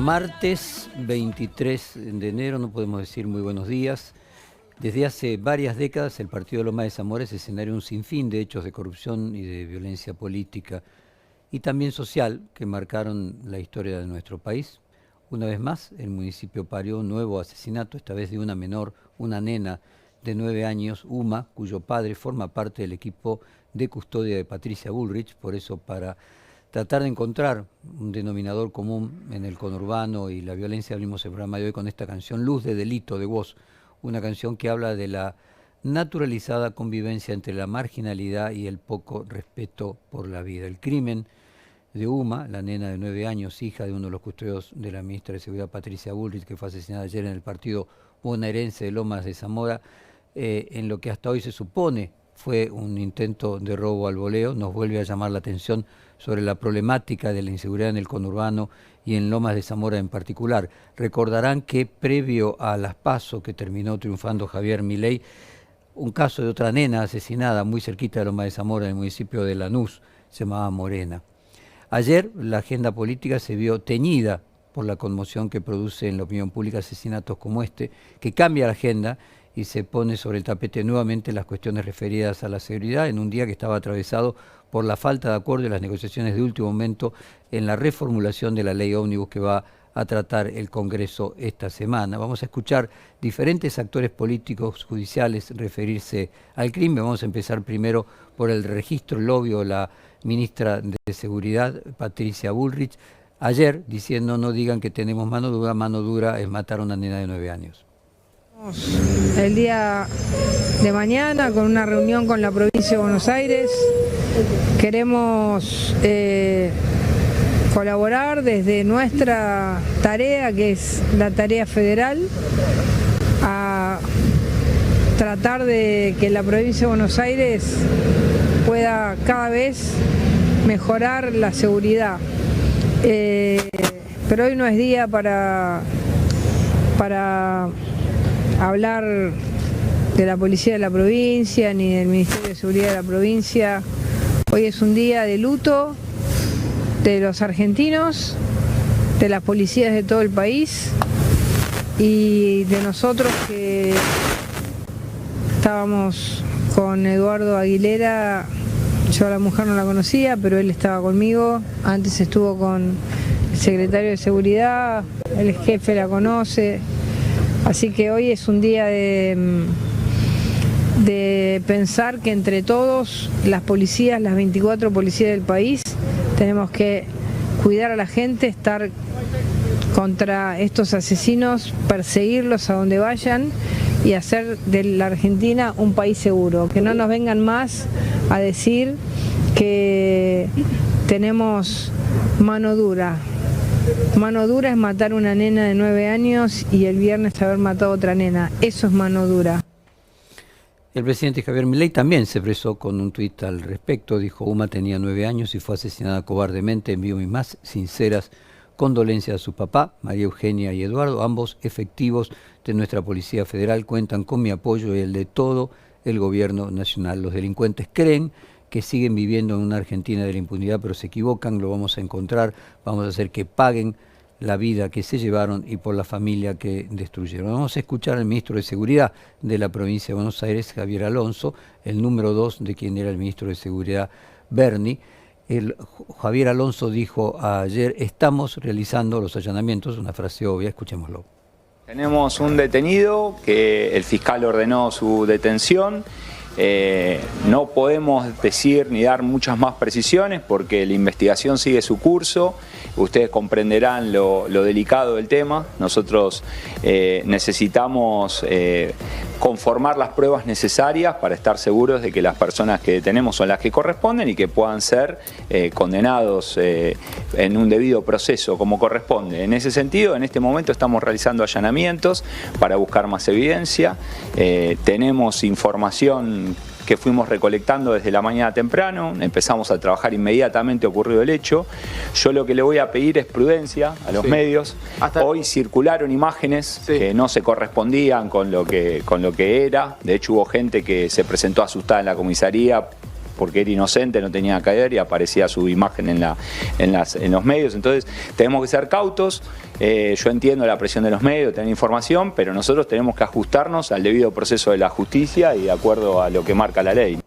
Martes 23 de enero, no podemos decir muy buenos días. Desde hace varias décadas el partido de Lomas de Zamora es escenario de un sinfín de hechos de corrupción y de violencia política y también social que marcaron la historia de nuestro país. Una vez más, el municipio parió un nuevo asesinato, esta vez de una menor, una nena de 9 años, Uma, cuyo padre forma parte del equipo de custodia de Patricia Bullrich. Por eso, para tratar de encontrar un denominador común en el conurbano y la violencia, abrimos el programa de hoy con esta canción Luz de Delito de Woz, una canción que habla de la naturalizada convivencia entre la marginalidad y el poco respeto por la vida. El crimen de Uma, la nena de 9 años, hija de uno de los custodios de la ministra de Seguridad Patricia Bullrich, que fue asesinada ayer en el partido bonaerense de Lomas de Zamora, en lo que hasta hoy se supone fue un intento de robo al voleo, nos vuelve a llamar la atención sobre la problemática de la inseguridad en el conurbano y en Lomas de Zamora en particular. Recordarán que previo a las PASO, que terminó triunfando Javier Milei, un caso de otra nena asesinada muy cerquita de Lomas de Zamora, en el municipio de Lanús, se llamaba Morena. Ayer la agenda política se vio teñida por la conmoción que produce en la opinión pública asesinatos como este, que cambia la agenda y se pone sobre el tapete nuevamente las cuestiones referidas a la seguridad en un día que estaba atravesado por la falta de acuerdo y las negociaciones de último momento en la reformulación de la ley ómnibus que va a tratar el Congreso esta semana. Vamos a escuchar diferentes actores políticos, judiciales, referirse al crimen. Vamos a empezar primero por el registro, el obvio, la ministra de Seguridad, Patricia Bullrich, ayer diciendo: no digan que tenemos mano dura es matar a una nena de 9 años. El día de mañana con una reunión con la provincia de Buenos Aires queremos colaborar desde nuestra tarea, que es la tarea federal, a tratar de que la provincia de Buenos Aires pueda cada vez mejorar la seguridad. Pero hoy no es día para hablar de la policía de la provincia ni del Ministerio de Seguridad de la provincia. Hoy es un día de luto de los argentinos, de las policías de todo el país y de nosotros que estábamos con Eduardo Aguilera. Yo a la mujer no la conocía, pero él estaba conmigo. Antes estuvo con el secretario de Seguridad, el jefe la conoce. Así que hoy es un día de pensar que entre todos, las policías, las 24 policías del país, tenemos que cuidar a la gente, estar contra estos asesinos, perseguirlos a donde vayan y hacer de la Argentina un país seguro. Que no nos vengan más a decir que tenemos mano dura. Mano dura es matar a una nena de 9 años y el viernes haber matado a otra nena. Eso es mano dura. El presidente Javier Milei también se expresó con un tuit al respecto. Dijo: Uma tenía 9 años y fue asesinada cobardemente. Envío mis más sinceras condolencias a su papá, María Eugenia y Eduardo. Ambos efectivos de nuestra Policía Federal cuentan con mi apoyo y el de todo el gobierno nacional. Los delincuentes creen que siguen viviendo en una Argentina de la impunidad, pero se equivocan. Lo vamos a encontrar, vamos a hacer que paguen la vida que se llevaron y por la familia que destruyeron. Vamos a escuchar al ministro de Seguridad de la provincia de Buenos Aires, Javier Alonso, el número 2 de quien era el ministro de Seguridad, Berni. Javier Alonso dijo ayer: estamos realizando los allanamientos, una frase obvia, escuchémoslo. Tenemos un detenido que el fiscal ordenó su detención. No podemos decir ni dar muchas más precisiones porque la investigación sigue su curso. Ustedes comprenderán lo delicado del tema. Nosotros necesitamos conformar las pruebas necesarias para estar seguros de que las personas que detenemos son las que corresponden y que puedan ser condenados en un debido proceso como corresponde. En ese sentido, en este momento estamos realizando allanamientos para buscar más evidencia. Tenemos información que fuimos recolectando desde la mañana temprano, empezamos a trabajar inmediatamente ocurrido el hecho. Yo lo que le voy a pedir es prudencia a los medios. Hoy circularon imágenes que no se correspondían con lo que era. De hecho, hubo gente que se presentó asustada en la comisaría porque era inocente, no tenía que ver y aparecía su imagen en los medios. Entonces tenemos que ser cautos. Yo entiendo la presión de los medios, tener información, pero nosotros tenemos que ajustarnos al debido proceso de la justicia y de acuerdo a lo que marca la ley.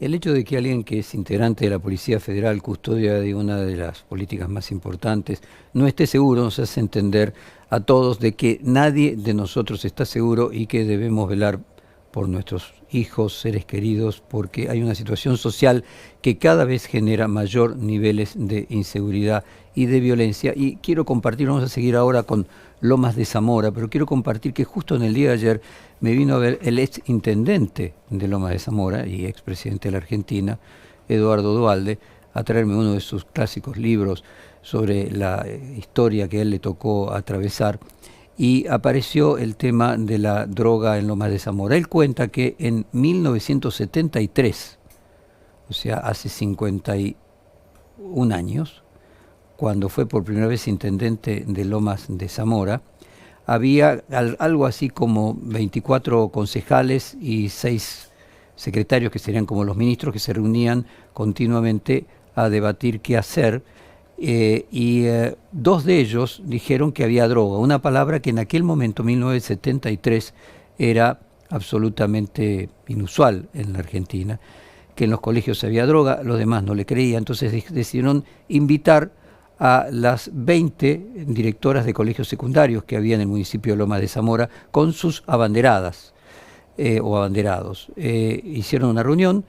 El hecho de que alguien que es integrante de la Policía Federal, custodia de una de las políticas más importantes, no esté seguro, nos hace entender a todos de que nadie de nosotros está seguro y que debemos velar por nuestros hijos, seres queridos, porque hay una situación social que cada vez genera mayor niveles de inseguridad y de violencia. Y quiero compartir, vamos a seguir ahora con Lomas de Zamora, pero quiero compartir que justo en el día de ayer me vino a ver el ex intendente de Lomas de Zamora y expresidente de la Argentina, Eduardo Duhalde, a traerme uno de sus clásicos libros sobre la historia que a él le tocó atravesar, y apareció el tema de la droga en Lomas de Zamora. Él cuenta que en 1973, o sea, hace 51 años, cuando fue por primera vez intendente de Lomas de Zamora, había algo así como 24 concejales y 6 secretarios, que serían como los ministros, que se reunían continuamente a debatir qué hacer, y 2 de ellos dijeron que había droga, una palabra que en aquel momento, 1973, era absolutamente inusual en la Argentina, que en los colegios había droga, los demás no le creían. Entonces decidieron invitar a las 20 directoras de colegios secundarios que había en el municipio de Lomas de Zamora con sus abanderadas o abanderados. Hicieron una reunión,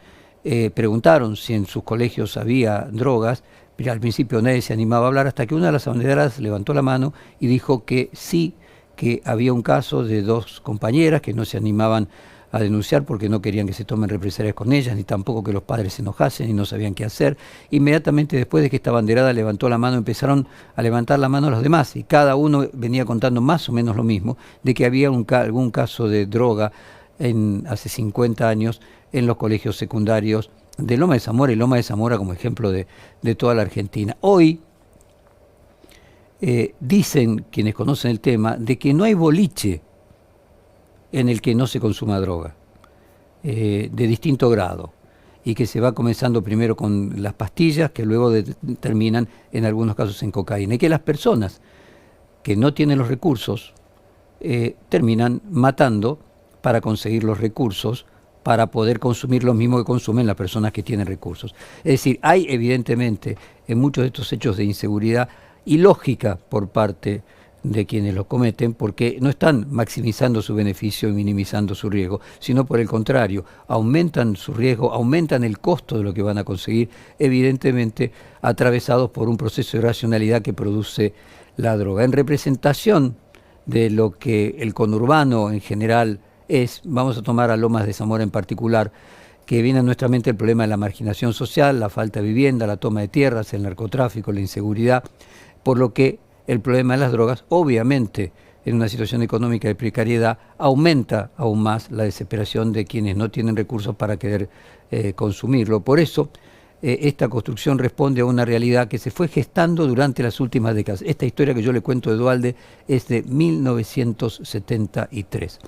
preguntaron si en sus colegios había drogas, pero al principio nadie se animaba a hablar, hasta que una de las abanderadas levantó la mano y dijo que sí, que había un caso de 2 compañeras que no se animaban a denunciar porque no querían que se tomen represalias con ellas, ni tampoco que los padres se enojasen y no sabían qué hacer. Inmediatamente después de que esta banderada levantó la mano, empezaron a levantar la mano los demás, y cada uno venía contando más o menos lo mismo, de que había algún caso de droga hace 50 años en los colegios secundarios de Lomas de Zamora, y Lomas de Zamora como ejemplo de toda la Argentina. Hoy dicen quienes conocen el tema de que no hay boliche en el que no se consuma droga, de distinto grado, y que se va comenzando primero con las pastillas, que luego terminan en algunos casos en cocaína, y que las personas que no tienen los recursos terminan matando para conseguir los recursos, para poder consumir lo mismo que consumen las personas que tienen recursos. Es decir, hay evidentemente en muchos de estos hechos de inseguridad ilógica por parte de quienes lo cometen, porque no están maximizando su beneficio y minimizando su riesgo, sino por el contrario, aumentan su riesgo, aumentan el costo de lo que van a conseguir, evidentemente atravesados por un proceso de racionalidad que produce la droga. En representación de lo que el conurbano en general es, vamos a tomar a Lomas de Zamora en particular, que viene a nuestra mente el problema de la marginación social, la falta de vivienda, la toma de tierras, el narcotráfico, la inseguridad, por lo que el problema de las drogas, obviamente, en una situación económica de precariedad, aumenta aún más la desesperación de quienes no tienen recursos para querer consumirlo. Por eso, esta construcción responde a una realidad que se fue gestando durante las últimas décadas. Esta historia que yo le cuento de Duhalde es de 1973.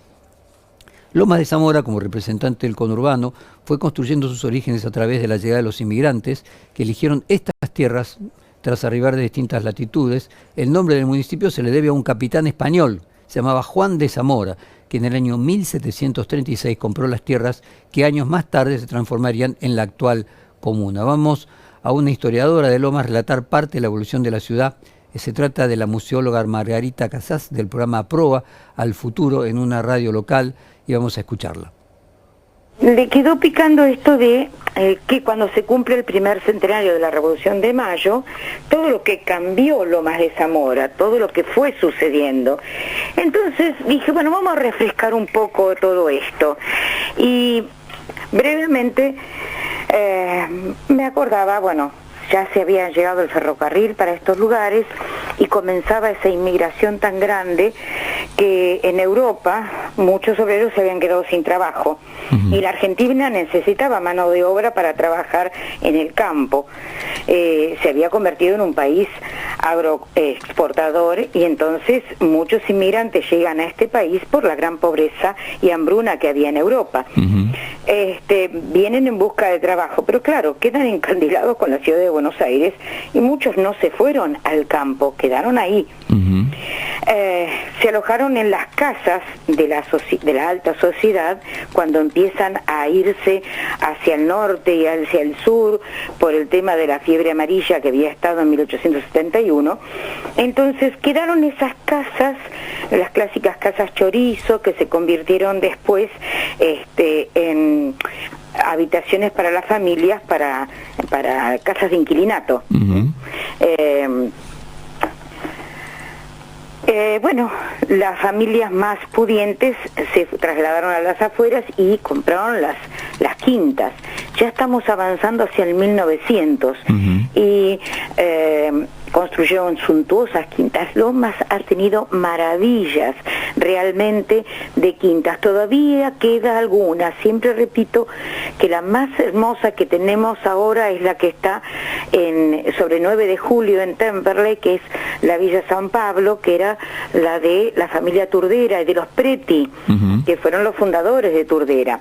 Lomas de Zamora, como representante del conurbano, fue construyendo sus orígenes a través de la llegada de los inmigrantes que eligieron estas tierras tras arribar de distintas latitudes. El nombre del municipio se le debe a un capitán español, se llamaba Juan de Zamora, que en el año 1736 compró las tierras que años más tarde se transformarían en la actual comuna. Vamos a una historiadora de Lomas a relatar parte de la evolución de la ciudad. Se trata de la museóloga Margarita Casas, del programa Proa al Futuro, en una radio local, y vamos a escucharla. Le quedó picando esto de que cuando se cumple el primer centenario de la Revolución de Mayo, todo lo que cambió Lomas de Zamora, todo lo que fue sucediendo. Entonces dije, bueno, vamos a refrescar un poco todo esto. Y brevemente me acordaba, bueno, ya se había llegado el ferrocarril para estos lugares y comenzaba esa inmigración tan grande que en Europa muchos obreros se habían quedado sin trabajo. Y la Argentina necesitaba mano de obra para trabajar en el campo. Se había convertido en un país agroexportador y entonces muchos inmigrantes llegan a este país por la gran pobreza y hambruna que había en Europa. Vienen en busca de trabajo, pero claro, quedan encandilados con la ciudad de Buenos Aires y muchos no se fueron al campo, quedaron ahí. Se alojaron en las casas de la alta sociedad cuando empiezan a irse hacia el norte y hacia el sur por el tema de la fiebre amarilla que había estado en 1871. Entonces quedaron esas casas, las clásicas casas chorizo, que se convirtieron después en habitaciones para las familias, para casas de inquilinato. Bueno, las familias más pudientes se trasladaron a las afueras y compraron las quintas. Ya estamos avanzando hacia el 1900 y construyeron suntuosas quintas. Lomas ha tenido maravillas realmente de quintas. Todavía queda alguna. Siempre repito que la más hermosa que tenemos ahora es la que está sobre 9 de julio en Temperley, que es la Villa San Pablo, que era la de la familia Turdera y de los Preti, que fueron los fundadores de Turdera.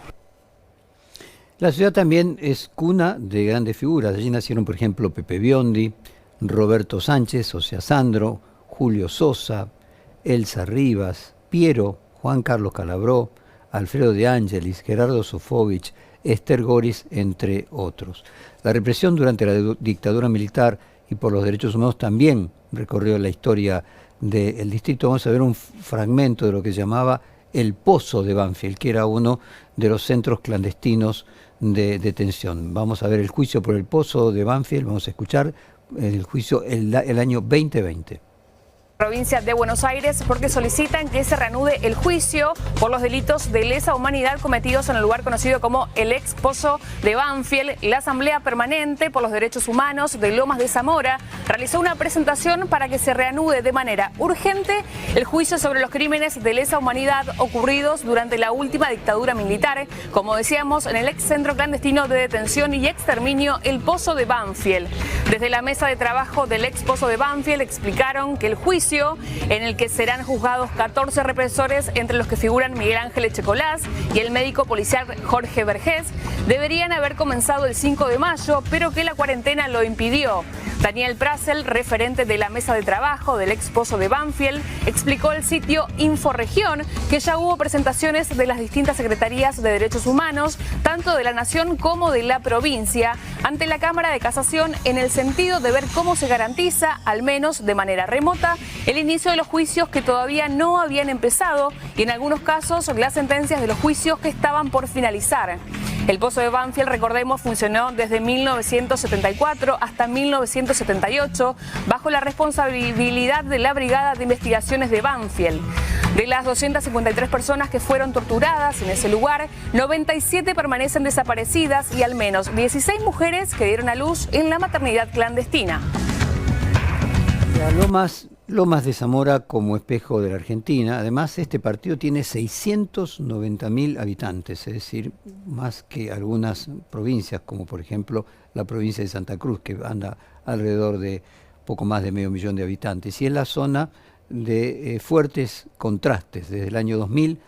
La ciudad también es cuna de grandes figuras. Allí nacieron, por ejemplo, Pepe Biondi, Roberto Sánchez, o sea, Sandro, Julio Sosa, Elsa Rivas, Piero, Juan Carlos Calabró, Alfredo de Angelis, Gerardo Sofovich, Esther Goris, entre otros. La represión durante la dictadura militar y por los derechos humanos también recorrió la historia del distrito. Vamos a ver un fragmento de lo que se llamaba el Pozo de Banfield, que era uno de los centros clandestinos de detención. Vamos a ver el juicio por el Pozo de Banfield, vamos a escuchar el juicio el año 2020. Provincia de Buenos Aires, porque solicitan que se reanude el juicio por los delitos de lesa humanidad cometidos en el lugar conocido como el ex Pozo de Banfield. La Asamblea Permanente por los Derechos Humanos de Lomas de Zamora realizó una presentación para que se reanude de manera urgente el juicio sobre los crímenes de lesa humanidad ocurridos durante la última dictadura militar, como decíamos, en el ex centro clandestino de detención y exterminio El Pozo de Banfield. Desde la mesa de trabajo del ex Pozo de Banfield explicaron que el juicio, en el que serán juzgados 14 represores, entre los que figuran Miguel Ángel Echecolás y el médico policial Jorge Vergés, deberían haber comenzado el 5 de mayo, pero que la cuarentena lo impidió. Daniel Prassel, referente de la mesa de trabajo del ex Pozo de Banfield, explicó al sitio Inforegión que ya hubo presentaciones de las distintas secretarías de derechos humanos, tanto de la nación como de la provincia, ante la Cámara de Casación, en el sentido de ver cómo se garantiza, al menos de manera remota, el inicio de los juicios que todavía no habían empezado y en algunos casos las sentencias de los juicios que estaban por finalizar. El Pozo de Banfield, recordemos, funcionó desde 1974 hasta 1978 bajo la responsabilidad de la Brigada de Investigaciones de Banfield. De las 253 personas que fueron torturadas en ese lugar, 97 permanecen desaparecidas y al menos 16 mujeres que dieron a luz en la maternidad clandestina. Lomas de Zamora como espejo de la Argentina. Además, este partido tiene 690.000 habitantes, es decir, más que algunas provincias, como por ejemplo la provincia de Santa Cruz, que anda alrededor de poco más de 500.000 de habitantes. Y es la zona de fuertes contrastes, desde el año 2000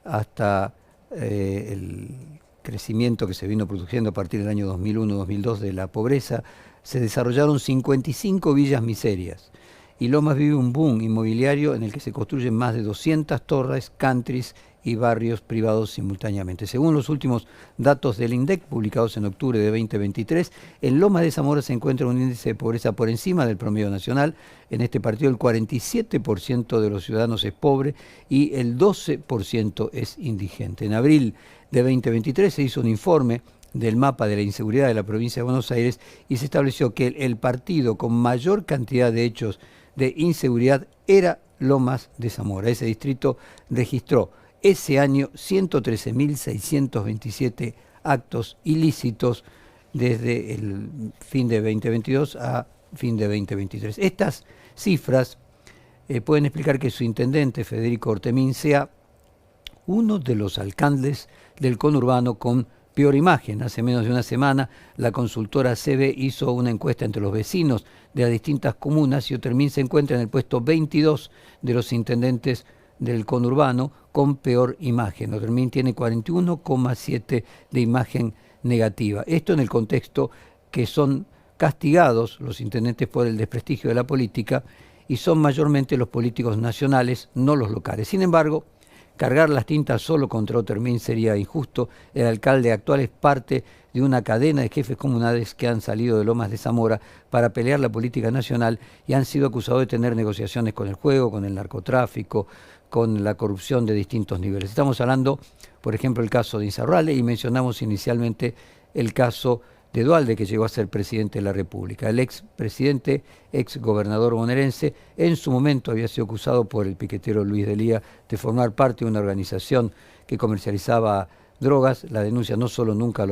hasta el crecimiento que se vino produciendo a partir del año 2001-2002 de la pobreza. Se desarrollaron 55 villas miserias. Y Lomas vive un boom inmobiliario en el que se construyen más de 200 torres, countries y barrios privados simultáneamente. Según los últimos datos del INDEC, publicados en octubre de 2023, en Lomas de Zamora se encuentra un índice de pobreza por encima del promedio nacional. En este partido el 47% de los ciudadanos es pobre y el 12% es indigente. En abril de 2023 se hizo un informe del mapa de la inseguridad de la provincia de Buenos Aires y se estableció que el partido con mayor cantidad de hechos de inseguridad era Lomas de Zamora. Ese distrito registró ese año 113.627 actos ilícitos desde el fin de 2022 a fin de 2023. Estas cifras pueden explicar que su intendente, Federico Ortemín, sea uno de los alcaldes del conurbano con peor imagen. Hace menos de una semana, la consultora CB hizo una encuesta entre los vecinos de las distintas comunas y Otermin se encuentra en el puesto 22 de los intendentes del conurbano con peor imagen. Otermin tiene 41,7 de imagen negativa. Esto en el contexto que son castigados los intendentes por el desprestigio de la política y son mayormente los políticos nacionales, no los locales. Sin embargo, cargar las tintas solo contra Otermin sería injusto. El alcalde actual es parte de una cadena de jefes comunales que han salido de Lomas de Zamora para pelear la política nacional y han sido acusados de tener negociaciones con el juego, con el narcotráfico, con la corrupción de distintos niveles. Estamos hablando, por ejemplo, el caso de Insaurralde y mencionamos inicialmente el caso de Duhalde, que llegó a ser presidente de la República. El expresidente, exgobernador bonaerense, en su momento había sido acusado por el piquetero Luis Delía de formar parte de una organización que comercializaba drogas. La denuncia no solo nunca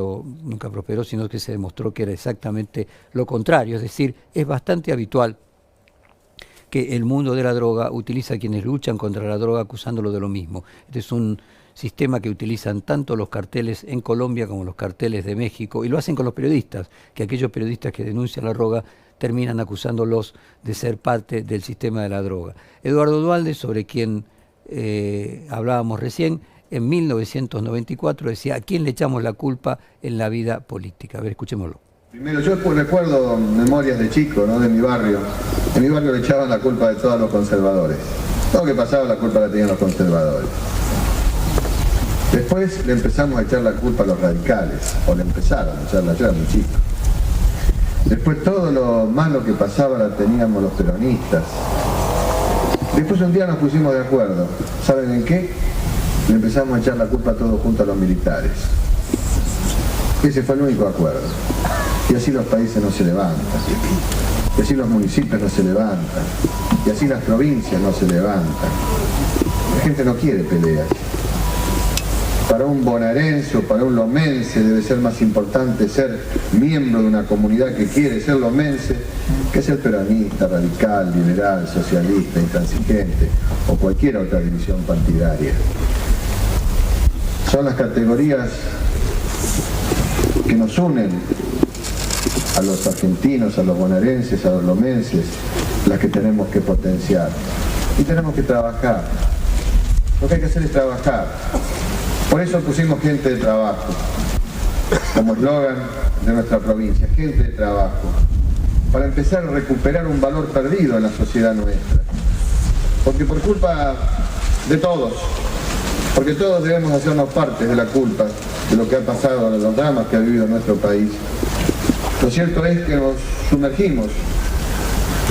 prosperó, sino que se demostró que era exactamente lo contrario. Es decir, es bastante habitual que el mundo de la droga utiliza a quienes luchan contra la droga acusándolo de lo mismo. Este es un sistema que utilizan tanto los carteles en Colombia como los carteles de México, y lo hacen con los periodistas, que aquellos periodistas que denuncian la droga terminan acusándolos de ser parte del sistema de la droga. Eduardo Duhalde, sobre quien hablábamos recién, en 1994 decía: ¿a quién le echamos la culpa en la vida política? A ver, escuchémoslo. Primero, yo recuerdo memorias de chico, ¿no?, de mi barrio. En mi barrio le echaban la culpa de todos los conservadores. Todo lo que pasaba, la culpa la tenían los conservadores. Después le empezamos a echar la culpa a los radicales, o le empezaron a echarla, yo era muy chico. Después todo lo malo que pasaba la teníamos los peronistas. Después un día nos pusimos de acuerdo. ¿Saben en qué? Le empezamos a echar la culpa todos juntos a los militares. Ese fue el único acuerdo. Y así los países no se levantan. Y así los municipios no se levantan. Y así las provincias no se levantan. La gente no quiere peleas. Para un bonaerense o para un lomense debe ser más importante ser miembro de una comunidad que quiere ser lomense que ser peronista, radical, liberal, socialista, intransigente o cualquier otra división partidaria. Son las categorías que nos unen a los argentinos, a los bonaerenses, a los lomenses, las que tenemos que potenciar. Y tenemos que trabajar. Lo que hay que hacer es trabajar. Por eso pusimos gente de trabajo, como eslogan de nuestra provincia, gente de trabajo, para empezar a recuperar un valor perdido en la sociedad nuestra. Porque por culpa de todos, porque todos debemos hacernos parte de la culpa de lo que ha pasado, de los dramas que ha vivido nuestro país. Lo cierto es que nos sumergimos,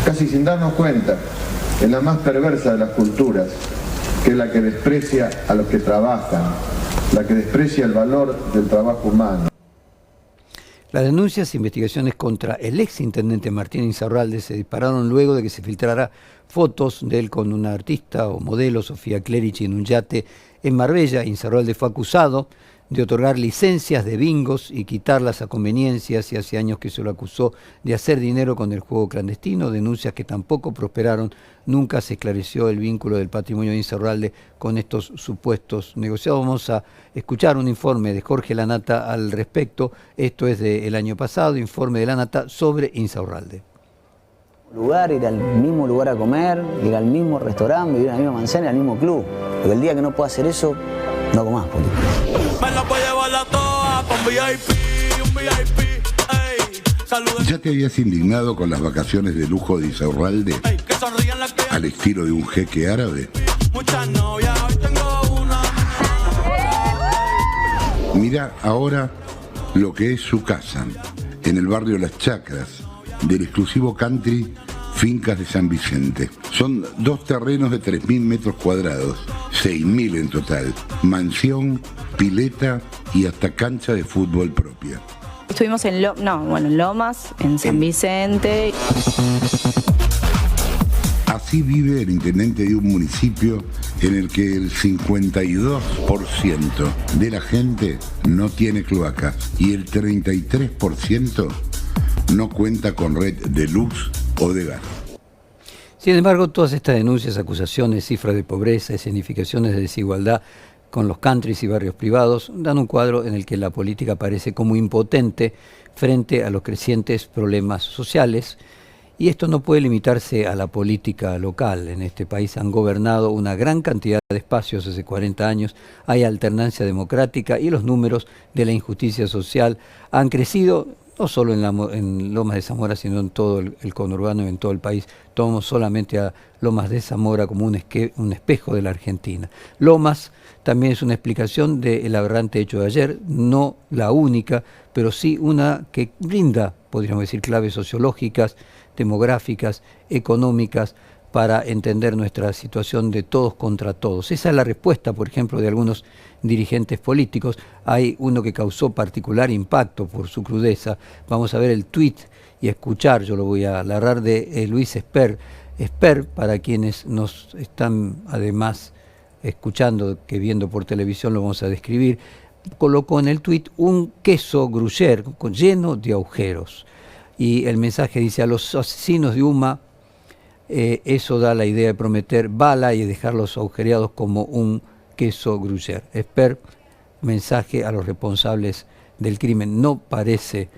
casi sin darnos cuenta, en la más perversa de las culturas, que es la que desprecia a los que trabajan, la que desprecia el valor del trabajo humano. Las denuncias e investigaciones contra el exintendente Martín Insaurralde se dispararon luego de que se filtrara fotos de él con una artista o modelo, Sofía Clerici, en un yate en Marbella. Insaurralde fue acusado de otorgar licencias de bingos y quitarlas a conveniencias, y hace años que se lo acusó de hacer dinero con el juego clandestino, denuncias que tampoco prosperaron. Nunca se esclareció el vínculo del patrimonio de Insaurralde con estos supuestos negociados. Vamos a escuchar un informe de Jorge Lanata al respecto. Esto es del año pasado, informe de Lanata sobre Insaurralde. Ir al mismo lugar a comer, ir al mismo restaurante, vivir en la misma manzana, al mismo club. Porque el día que no pueda hacer eso, no hago más política. ¿Ya te habías indignado con las vacaciones de lujo de Insaurralde al estilo de un jeque árabe? Mira ahora lo que es su casa, en el barrio Las Chacras, del exclusivo country Fincas de San Vicente. Son 2 terrenos de 3.000 metros cuadrados, 6.000 en total, mansión, pileta y hasta cancha de fútbol propia. Estuvimos en Lomas, en San Vicente. Así vive el intendente de un municipio en el que el 52% de la gente no tiene cloacas y el 33% no cuenta con red de luz o de gas. Sin embargo, todas estas denuncias, acusaciones, cifras de pobreza, escenificaciones de desigualdad con los countries y barrios privados, dan un cuadro en el que la política parece como impotente frente a los crecientes problemas sociales. Y esto no puede limitarse a la política local. En este país han gobernado una gran cantidad de espacios hace 40 años, hay alternancia democrática y los números de la injusticia social han crecido, no solo en Lomas de Zamora, sino en todo el conurbano y en todo el país. Tomamos solamente a Lomas de Zamora como un espejo de la Argentina. Lomas también es una explicación del aberrante hecho de ayer, no la única, pero sí una que brinda, podríamos decir, claves sociológicas, demográficas, económicas, para entender nuestra situación de todos contra todos. Esa es la respuesta, por ejemplo, de algunos dirigentes políticos. Hay uno que causó particular impacto por su crudeza. Vamos a ver el tuit y escuchar, yo lo voy a narrar, de Luis Esper. Esper, para quienes nos están además escuchando que viendo por televisión, lo vamos a describir, colocó en el tuit un queso gruyère lleno de agujeros. Y el mensaje dice: a los asesinos de UMA, eso da la idea de prometer bala y dejarlos agujereados como un queso gruyère. Esper, mensaje a los responsables del crimen. No parece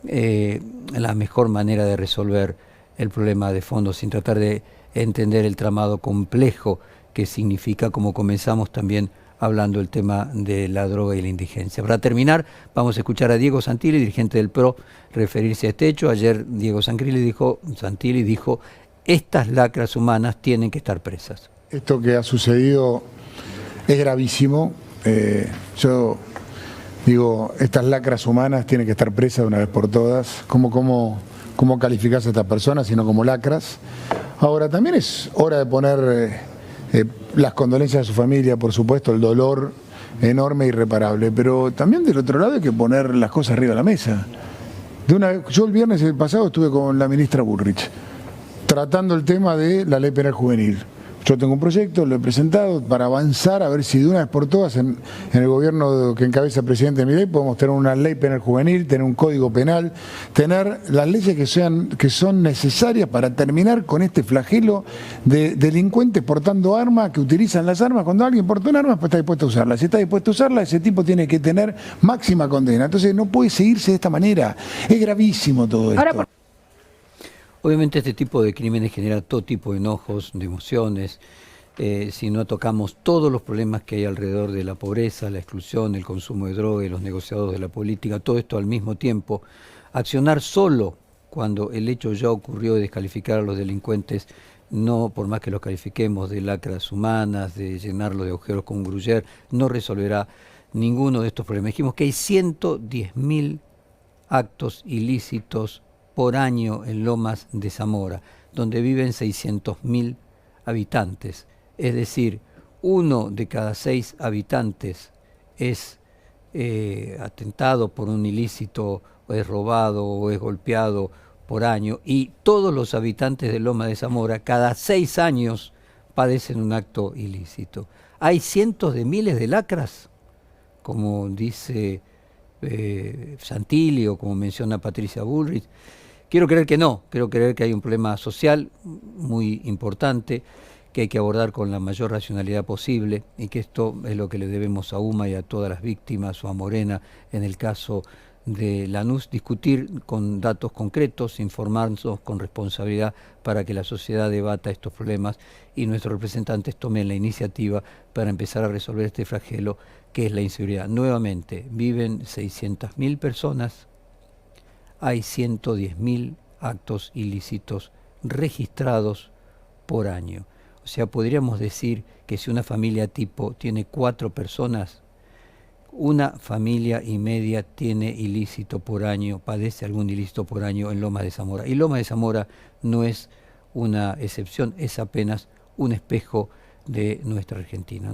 la mejor manera de resolver el problema de fondo, sin tratar de entender el tramado complejo que significa, como comenzamos también hablando el tema de la droga y la indigencia. Para terminar, vamos a escuchar a Diego Santilli, dirigente del PRO, referirse a este hecho. Ayer Diego Santilli dijo: estas lacras humanas tienen que estar presas. Esto que ha sucedido es gravísimo. Yo digo, estas lacras humanas tienen que estar presas de una vez por todas. ¿Cómo calificás a estas personas sino como lacras? Ahora, también es hora de poner las condolencias a su familia, por supuesto, el dolor enorme e irreparable, pero también del otro lado hay que poner las cosas arriba de la mesa. Yo el viernes pasado estuve con la ministra Bullrich tratando el tema de la ley penal juvenil. Yo tengo un proyecto, lo he presentado para avanzar, a ver si de una vez por todas en el gobierno que encabeza el presidente Milei podemos tener una ley penal juvenil, tener un código penal, tener las leyes que son necesarias para terminar con este flagelo de delincuentes portando armas, que utilizan las armas. Cuando alguien porta un arma, pues está dispuesto a usarla. Si está dispuesto a usarla, ese tipo tiene que tener máxima condena. Entonces no puede seguirse de esta manera. Es gravísimo todo esto. Obviamente este tipo de crímenes genera todo tipo de enojos, de emociones. Si no tocamos todos los problemas que hay alrededor de la pobreza, la exclusión, el consumo de droga y los negociados de la política, todo esto al mismo tiempo, accionar solo cuando el hecho ya ocurrió de descalificar a los delincuentes, no por más que los califiquemos de lacras humanas, de llenarlos de agujeros con un gruyère, no resolverá ninguno de estos problemas. Dijimos que hay 110.000 actos ilícitos por año en Lomas de Zamora, donde viven 600.000 habitantes. Es decir, 1 de cada 6 habitantes es atentado por un ilícito, o es robado o es golpeado por año, y todos los habitantes de Lomas de Zamora cada 6 años padecen un acto ilícito. Hay cientos de miles de lacras, como dice Santilli o como menciona Patricia Bullrich. Quiero creer que no, quiero creer que hay un problema social muy importante que hay que abordar con la mayor racionalidad posible, y que esto es lo que le debemos a UMA y a todas las víctimas, o a Morena en el caso de Lanús, discutir con datos concretos, informarnos con responsabilidad para que la sociedad debata estos problemas y nuestros representantes tomen la iniciativa para empezar a resolver este flagelo que es la inseguridad. Nuevamente, viven 600.000 personas, hay 110.000 actos ilícitos registrados por año. O sea, podríamos decir que si una familia tipo tiene 4 personas, una familia y media tiene ilícito por año, padece algún ilícito por año en Lomas de Zamora. Y Lomas de Zamora no es una excepción, es apenas un espejo de nuestra Argentina.